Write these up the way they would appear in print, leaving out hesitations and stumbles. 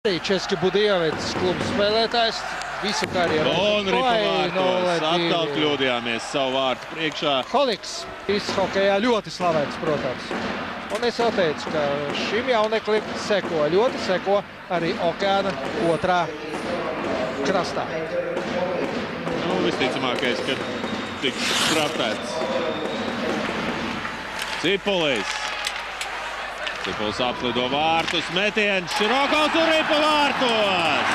Česki Budievics klubu spēlētājs, visu karjeru. Un Ripavārtos atkal kļūdījāmies savu vārtu priekšā. Holiks, izhokejā ļoti slavēts, protams. Un es jau teicu, ka šim jauneklim ļoti seko arī okeāna otrā krastā. Visticamākais, ka tiks draftēts Cipulis. Cipulis apslido vārtus, metiens, Širokovs un Ripavārtos!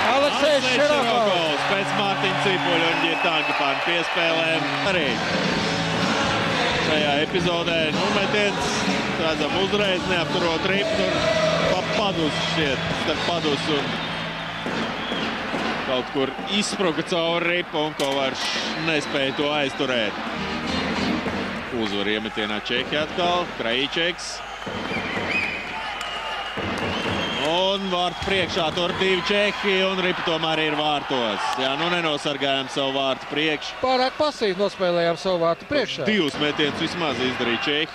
Aleksejs Širokovs pēc Mārtiņa Cipuļa un Ģirtāņkapāna piespēlēm arī. Šajā epizodē, metiens, redzam, uzreiz neapturot Ripu, tur pa padus šķiet, starp padus un kaut kur izspruka cauri Ripu un Kovarš nespēja to aizturēt. Uzvar iemetienā Čehi atkal, Krajičeks. Un vārtu priekšā tur divi Čehi un Ripa tomēr ir vārtos. Jā, nenosargājām savu vārtu priekšu. Pārāk pasīvi nospēlējām savu vārtu priekšā. Divus metienus vismaz izdarīja Čehi.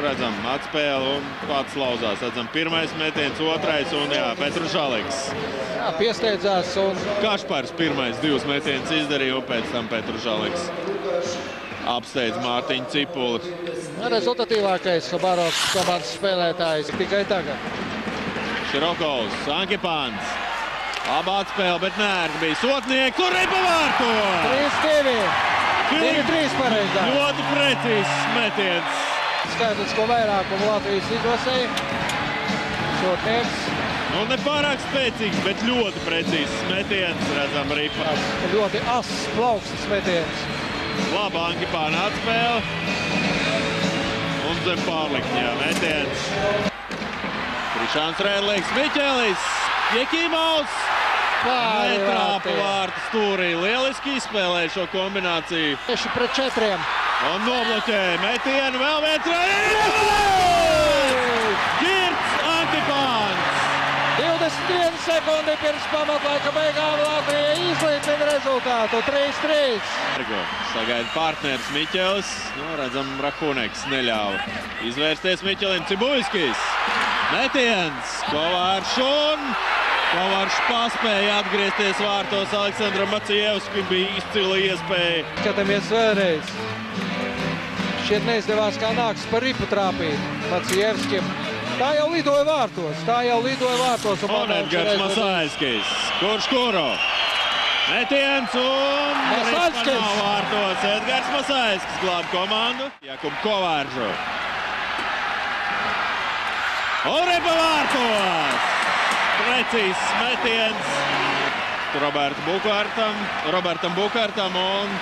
Redzam, atspēle un pats lauzās. Redzam, pirmais metiens, otrais un jā, Petružaleks. Jā, piesteidzās un... Kašpars pirmais divus metienus izdarīja un pēc tam Petružaleks apsteidz Mārtiņu Cipuli. Rezultatīvākais Habarovskas komandas spēlētājs tikai tagad. Širokovs, Ankepāns. Labā atspēle, bet neērti bija Sotnieks un Ripavārtos! 3-2. 2-3 pareizāk. Ļoti precīzs metiens. Skaidrs, ko vairākumu Latvijas izlasēja. Sotnieks. Ne pārāk spēcīgs, bet ļoti precīzs metiens. Redzam, Ripa. Ļoti ass, plaukstas metiens. Laba Ankepāna atspēle. Un zem pārlikņā metiens. Krišāns Rēdlīgs, Miķelis, Jekīmaus. Netrāpa vārtu stūrī. Lieliski izspēlēja šo kombināciju. 6-4. Un nobloķēja metienu, vēl viens Girts Ankepāns. 21 sekundi pirms pamatlaika beigām Latvija izlīdzina rezultātu 3-3. Sagaida partneris Miķelis. Redzam, Rahuneks neļauj izvērsties Miķelim. Cibujskis. Metiens. Kovārš un Kovārš paspēja atgriezties vārtos. Aleksandram Maciejevskim bija izcila iespēja. Skatāmies vēlreiz. Šķiet neizdevās kā nāks par Ripu trāpīt Maciejevskim. Tā jau lidoja vārtos. Un Edgars Masāļskis. Kurš kuro? Metiens un Ripa nav vārtos. Edgars Masāļskis glāb komandu. Jakub Kovāržu. Un Ripa vārtos! Precīzs metiens. Robertam Bukārtam un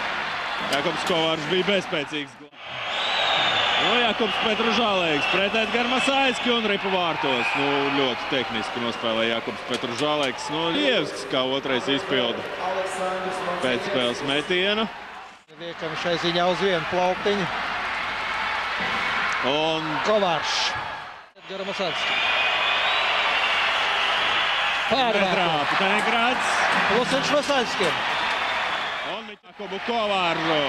Jakubs Kovāržs bija bezspēcīgs. Jakubs Petružaleks pret Edgaru Masāļski un Ripa vārtos. Ļoti tehniski nospēlēja Jakubs Petružaleks. Lievskis kā otrais izpilda pēc spēles metienu. Liekam šai ziņā uz vienu plauktiņu. Un Kovāršs. Edgara Masāļski. Pārvārtu. Tengrāds. Plusiņš Masāļskim. Un Jakubu Kovāržu.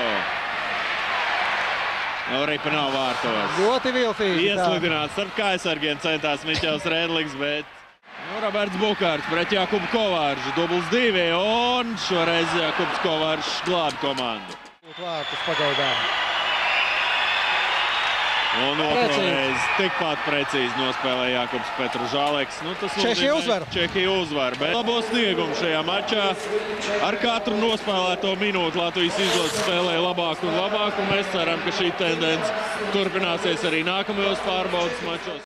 Ripa nav vārtos. Ļoti viltīgi. Ieslidināts starp kājsargiem centās Miķels Rēdlīgs, bet Roberts Bukārts pret Jakubu Kovāržu. Dubls 2 un šoreiz Jakubs Kovāržs glāb komandu. Vārtus pagaidām. Un otrreiz tikpat precīzi nospēlēja Jakubs Petružaleks. Čehija uzvar. Čehija uzvar, bet labo sniegumu šajā mačā. Ar katru nospēlēto minūti Latvijas izlase spēlēja labāk un labāk. Un mēs ceram, ka šī tendence turpināsies arī nākamajos pārbaudas mačos.